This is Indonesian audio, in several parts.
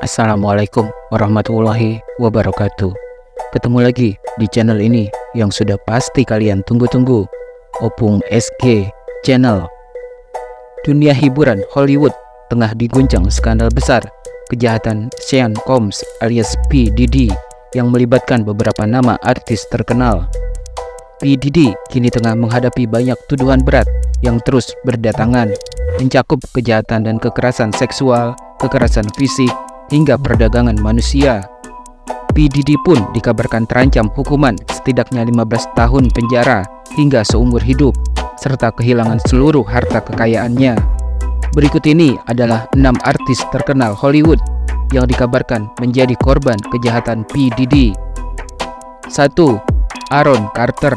Assalamualaikum warahmatullahi wabarakatuh. Ketemu lagi di channel ini yang sudah pasti kalian tunggu-tunggu, Opung SG Channel. Dunia hiburan Hollywood tengah diguncang skandal besar kejahatan Sean Combs alias P. Diddy yang melibatkan beberapa nama artis terkenal. P. Diddy kini tengah menghadapi banyak tuduhan berat yang terus berdatangan, mencakup kejahatan dan kekerasan seksual, kekerasan fisik, hingga perdagangan manusia. P. Diddy pun dikabarkan terancam hukuman setidaknya 15 tahun penjara hingga seumur hidup, serta kehilangan seluruh harta kekayaannya. Berikut ini adalah 6 artis terkenal Hollywood yang dikabarkan menjadi korban kejahatan P. Diddy. 1. Aaron Carter.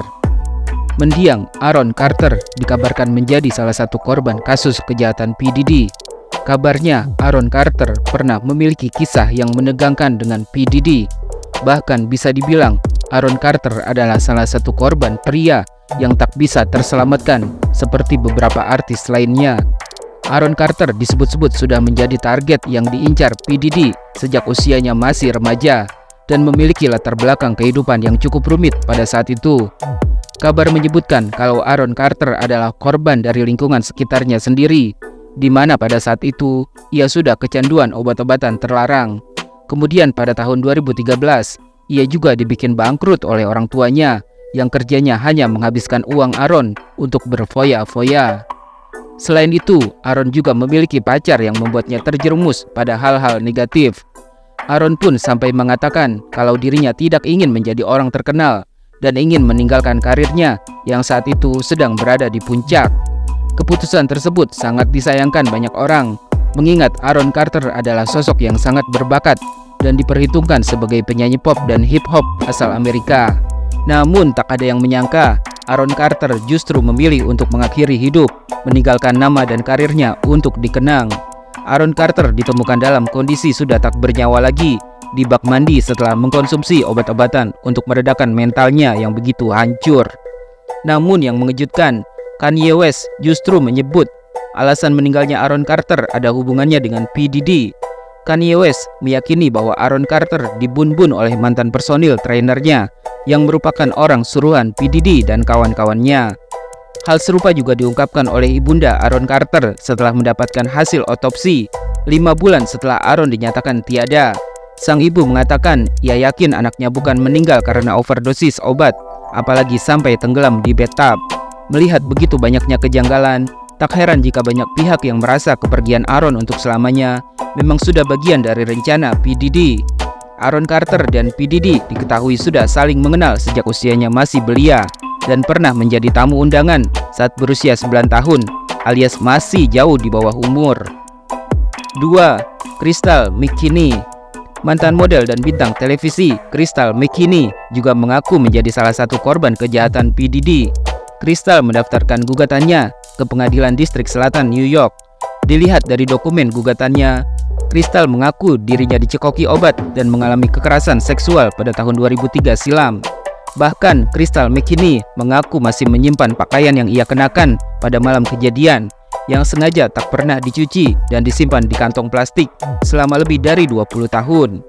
Mendiang Aaron Carter dikabarkan menjadi salah satu korban kasus kejahatan P. Diddy. Kabarnya Aaron Carter pernah memiliki kisah yang menegangkan dengan P. Diddy. Bahkan bisa dibilang Aaron Carter adalah salah satu korban pria yang tak bisa terselamatkan seperti beberapa artis lainnya. Aaron Carter disebut-sebut sudah menjadi target yang diincar P. Diddy sejak usianya masih remaja dan memiliki latar belakang kehidupan yang cukup rumit pada saat itu. Kabar menyebutkan kalau Aaron Carter adalah korban dari lingkungan sekitarnya sendiri, di mana pada saat itu ia sudah kecanduan obat-obatan terlarang. Kemudian pada tahun 2013, ia juga dibikin bangkrut oleh orang tuanya yang kerjanya hanya menghabiskan uang Aaron untuk berfoya-foya. Selain itu, Aaron juga memiliki pacar yang membuatnya terjerumus pada hal-hal negatif. Aaron pun sampai mengatakan kalau dirinya tidak ingin menjadi orang terkenal dan ingin meninggalkan karirnya yang saat itu sedang berada di puncak. Keputusan tersebut sangat disayangkan banyak orang, mengingat Aaron Carter adalah sosok yang sangat berbakat dan diperhitungkan sebagai penyanyi pop dan hip hop asal Amerika. Namun tak ada yang menyangka Aaron Carter justru memilih untuk mengakhiri hidup, meninggalkan nama dan karirnya untuk dikenang. Aaron Carter ditemukan dalam kondisi sudah tak bernyawa lagi di bak mandi setelah mengkonsumsi obat-obatan untuk meredakan mentalnya yang begitu hancur. Namun yang mengejutkan, Kanye West justru menyebut alasan meninggalnya Aaron Carter ada hubungannya dengan P. Diddy. Kanye West meyakini bahwa Aaron Carter dibun-bun oleh mantan personil trainernya yang merupakan orang suruhan P. Diddy dan kawan-kawannya. Hal serupa juga diungkapkan oleh ibunda Aaron Carter setelah mendapatkan hasil otopsi 5 bulan setelah Aaron dinyatakan tiada. Sang ibu mengatakan ia yakin anaknya bukan meninggal karena overdosis obat, apalagi sampai tenggelam di bathtub. Melihat begitu banyaknya kejanggalan, tak heran jika banyak pihak yang merasa kepergian Aaron untuk selamanya memang sudah bagian dari rencana P. Diddy. Aaron Carter dan P. Diddy diketahui sudah saling mengenal sejak usianya masih belia dan pernah menjadi tamu undangan saat berusia 9 tahun, alias masih jauh di bawah umur. 2. Crystal McKinney. Mantan model dan bintang televisi Crystal McKinney juga mengaku menjadi salah satu korban kejahatan P. Diddy. Crystal mendaftarkan gugatannya ke Pengadilan Distrik Selatan New York. Dilihat dari dokumen gugatannya, Crystal mengaku dirinya dicekoki obat dan mengalami kekerasan seksual pada tahun 2003 silam. Bahkan Crystal McKinney mengaku masih menyimpan pakaian yang ia kenakan pada malam kejadian yang sengaja tak pernah dicuci dan disimpan di kantong plastik selama lebih dari 20 tahun.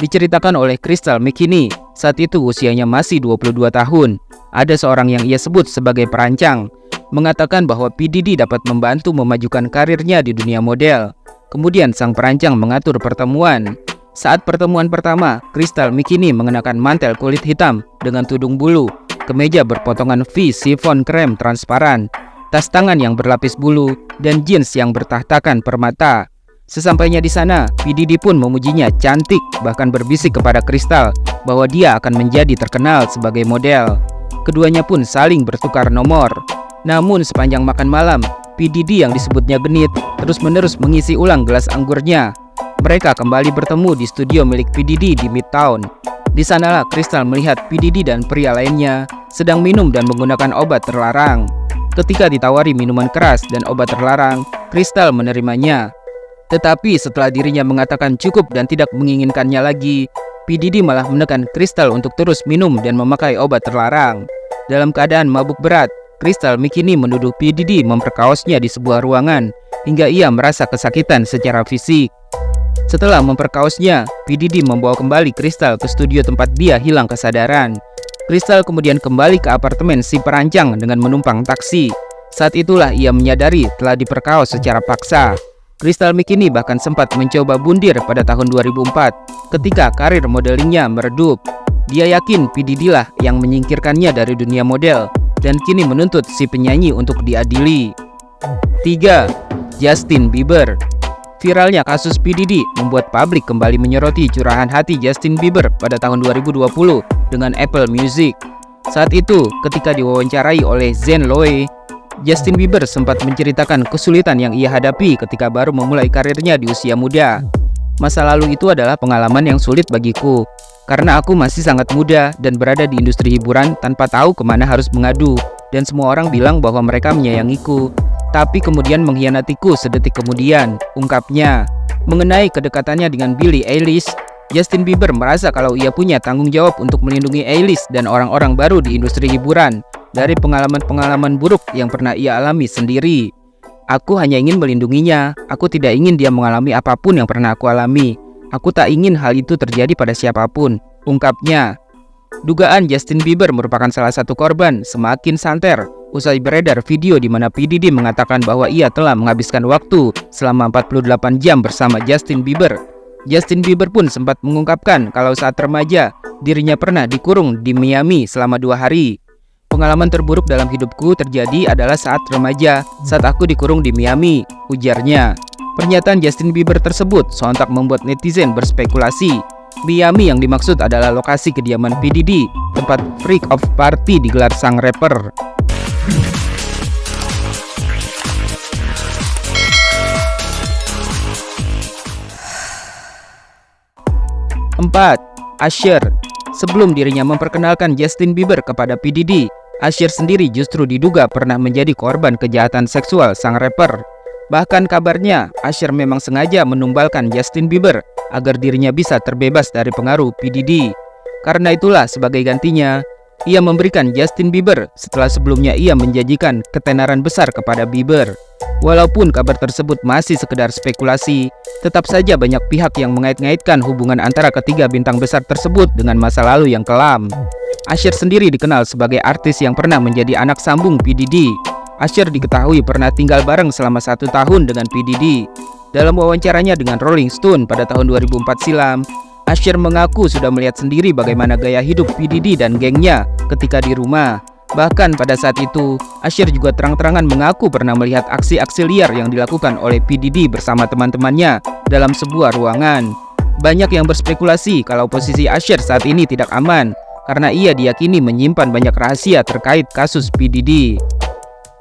Diceritakan oleh Crystal McKinney, saat itu usianya masih 22 tahun. Ada seorang yang ia sebut sebagai perancang, mengatakan bahwa P. Diddy dapat membantu memajukan karirnya di dunia model. Kemudian sang perancang mengatur pertemuan. Saat pertemuan pertama, Crystal McKinney mengenakan mantel kulit hitam dengan tudung bulu, kemeja berpotongan V chiffon krem transparan, tas tangan yang berlapis bulu, dan jeans yang bertahtakan permata. Sesampainya di sana, P. Diddy pun memujinya cantik, bahkan berbisik kepada Crystal bahwa dia akan menjadi terkenal sebagai model. Keduanya pun saling bertukar nomor. Namun sepanjang makan malam, P. Diddy yang disebutnya genit terus-menerus mengisi ulang gelas anggurnya. Mereka kembali bertemu di studio milik P. Diddy di Midtown. Di sanalah Crystal melihat P. Diddy dan pria lainnya sedang minum dan menggunakan obat terlarang. Ketika ditawari minuman keras dan obat terlarang, Crystal menerimanya. Tetapi setelah dirinya mengatakan cukup dan tidak menginginkannya lagi, P. Diddy malah menekan Crystal untuk terus minum dan memakai obat terlarang. Dalam keadaan mabuk berat, Crystal McKinney menuduh P. Diddy memperkaosnya di sebuah ruangan hingga ia merasa kesakitan secara fisik. Setelah memperkaosnya, P. Diddy membawa kembali Crystal ke studio tempat dia hilang kesadaran. Crystal kemudian kembali ke apartemen si perancang dengan menumpang taksi. Saat itulah ia menyadari telah diperkaos secara paksa. Crystal McKinney bahkan sempat mencoba bundir pada tahun 2004 ketika karir modelingnya meredup. Dia yakin P. Diddy lah yang menyingkirkannya dari dunia model dan kini menuntut si penyanyi untuk diadili. 3. Justin Bieber. Viralnya kasus P. Diddy membuat publik kembali menyoroti curahan hati Justin Bieber pada tahun 2020 dengan Apple Music. Saat itu, ketika diwawancarai oleh Zane Lowe, Justin Bieber sempat menceritakan kesulitan yang ia hadapi ketika baru memulai karirnya di usia muda. Masa lalu itu adalah pengalaman yang sulit bagiku, karena aku masih sangat muda dan berada di industri hiburan tanpa tahu kemana harus mengadu, dan semua orang bilang bahwa mereka menyayangiku, tapi kemudian mengkhianatiku sedetik kemudian, ungkapnya. Mengenai kedekatannya dengan Billie Eilish, Justin Bieber merasa kalau ia punya tanggung jawab untuk melindungi Eilish dan orang-orang baru di industri hiburan dari pengalaman-pengalaman buruk yang pernah ia alami sendiri. Aku hanya ingin melindunginya, aku tidak ingin dia mengalami apapun yang pernah aku alami. Aku tak ingin hal itu terjadi pada siapapun, ungkapnya. Dugaan Justin Bieber merupakan salah satu korban semakin santer usai beredar video di mana P. Diddy mengatakan bahwa ia telah menghabiskan waktu selama 48 jam bersama Justin Bieber. Justin Bieber pun sempat mengungkapkan kalau saat remaja, dirinya pernah dikurung di Miami selama 2 hari. Pengalaman terburuk dalam hidupku terjadi adalah saat remaja, saat aku dikurung di Miami, ujarnya. Pernyataan Justin Bieber tersebut sontak membuat netizen berspekulasi. Miami yang dimaksud adalah lokasi kediaman P. Diddy, tempat freak of party digelar sang rapper. 4. Usher. Sebelum dirinya memperkenalkan Justin Bieber kepada P. Diddy, Usher sendiri justru diduga pernah menjadi korban kejahatan seksual sang rapper. Bahkan kabarnya, Usher memang sengaja menumbalkan Justin Bieber agar dirinya bisa terbebas dari pengaruh P. Diddy. Karena itulah sebagai gantinya, ia memberikan Justin Bieber setelah sebelumnya ia menjanjikan ketenaran besar kepada Bieber. Walaupun kabar tersebut masih sekedar spekulasi, tetap saja banyak pihak yang mengait-ngaitkan hubungan antara ketiga bintang besar tersebut dengan masa lalu yang kelam. Usher sendiri dikenal sebagai artis yang pernah menjadi anak sambung P. Diddy. Usher diketahui pernah tinggal bareng selama 1 tahun dengan P. Diddy. Dalam wawancaranya dengan Rolling Stone pada tahun 2004 silam, Usher mengaku sudah melihat sendiri bagaimana gaya hidup P. Diddy dan gengnya ketika di rumah. Bahkan pada saat itu, Usher juga terang-terangan mengaku pernah melihat aksi-aksi liar yang dilakukan oleh P. Diddy bersama teman-temannya dalam sebuah ruangan. Banyak yang berspekulasi kalau posisi Usher saat ini tidak aman, karena ia diyakini menyimpan banyak rahasia terkait kasus P. Diddy.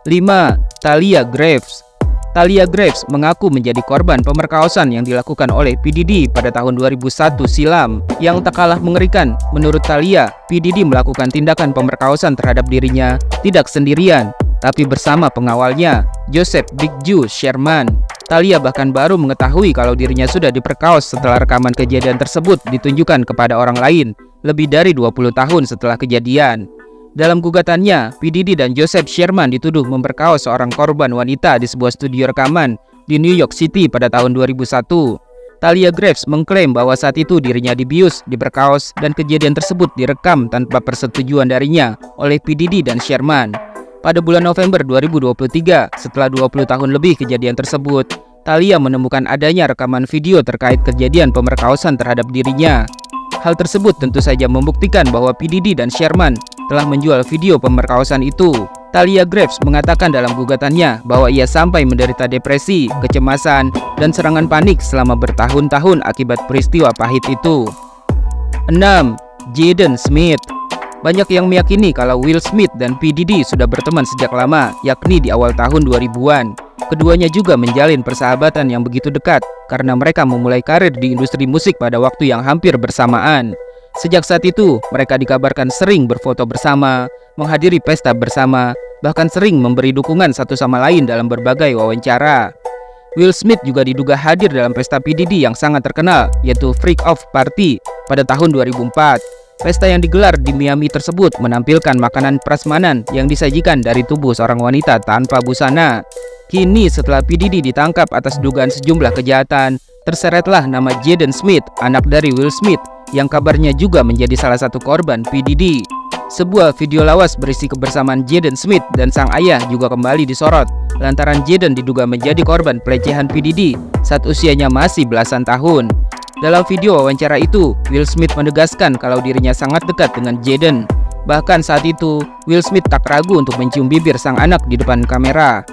5. Talia Graves. Talia Graves mengaku menjadi korban pemerkosaan yang dilakukan oleh P. Diddy pada tahun 2001 silam. Yang tak kalah mengerikan, menurut Talia, P. Diddy melakukan tindakan pemerkosaan terhadap dirinya tidak sendirian, tapi bersama pengawalnya, Joseph Big Joe Sherman. Talia bahkan baru mengetahui kalau dirinya sudah diperkaos setelah rekaman kejadian tersebut ditunjukkan kepada orang lain lebih dari 20 tahun setelah kejadian. Dalam gugatannya, P. Diddy dan Joseph Sherman dituduh memperkaos seorang korban wanita di sebuah studio rekaman di New York City pada tahun 2001. Talia Graves mengklaim bahwa saat itu dirinya dibius, diperkaos, dan kejadian tersebut direkam tanpa persetujuan darinya oleh P. Diddy dan Sherman. Pada bulan November 2023, setelah 20 tahun lebih kejadian tersebut, Talia menemukan adanya rekaman video terkait kejadian pemerkosaan terhadap dirinya. Hal tersebut tentu saja membuktikan bahwa P. Diddy dan Sherman telah menjual video pemerkosaan itu. Talia Graves mengatakan dalam gugatannya bahwa ia sampai menderita depresi, kecemasan, dan serangan panik selama bertahun-tahun akibat peristiwa pahit itu. 6. Jaden Smith. Banyak yang meyakini kalau Will Smith dan P. Diddy sudah berteman sejak lama, yakni di awal tahun 2000-an. Keduanya juga menjalin persahabatan yang begitu dekat karena mereka memulai karir di industri musik pada waktu yang hampir bersamaan. Sejak saat itu, mereka dikabarkan sering berfoto bersama, menghadiri pesta bersama, bahkan sering memberi dukungan satu sama lain dalam berbagai wawancara. Will Smith juga diduga hadir dalam pesta P. Diddy yang sangat terkenal, yaitu Freak of Party pada tahun 2004. Pesta yang digelar di Miami tersebut menampilkan makanan prasmanan yang disajikan dari tubuh seorang wanita tanpa busana. Kini setelah P. Diddy ditangkap atas dugaan sejumlah kejahatan, terseretlah nama Jaden Smith, anak dari Will Smith, yang kabarnya juga menjadi salah satu korban P. Diddy. Sebuah video lawas berisi kebersamaan Jaden Smith dan sang ayah juga kembali disorot lantaran Jaden diduga menjadi korban pelecehan P. Diddy saat usianya masih belasan tahun. Dalam video wawancara itu, Will Smith menegaskan kalau dirinya sangat dekat dengan Jaden. Bahkan saat itu, Will Smith tak ragu untuk mencium bibir sang anak di depan kamera.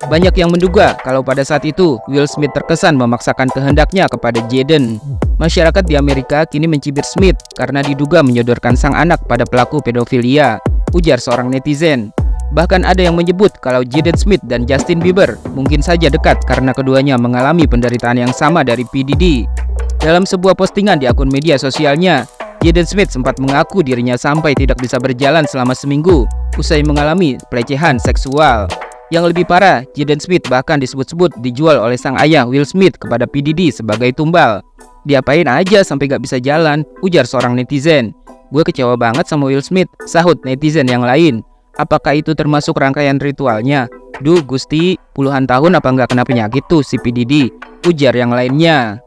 Banyak yang menduga kalau pada saat itu Will Smith terkesan memaksakan kehendaknya kepada Jaden. Masyarakat di Amerika kini mencibir Smith karena diduga menyodorkan sang anak pada pelaku pedofilia, ujar seorang netizen. Bahkan ada yang menyebut kalau Jaden Smith dan Justin Bieber mungkin saja dekat karena keduanya mengalami penderitaan yang sama dari P. Diddy. Dalam sebuah postingan di akun media sosialnya, Jaden Smith sempat mengaku dirinya sampai tidak bisa berjalan selama seminggu usai mengalami pelecehan seksual. Yang lebih parah, Jaden Smith bahkan disebut-sebut dijual oleh sang ayah Will Smith kepada P. Diddy sebagai tumbal. Diapain aja sampai gak bisa jalan, ujar seorang netizen. Gue kecewa banget sama Will Smith, sahut netizen yang lain. Apakah itu termasuk rangkaian ritualnya? Duh Gusti, puluhan tahun apa nggak kena penyakit tuh si P. Diddy, ujar yang lainnya.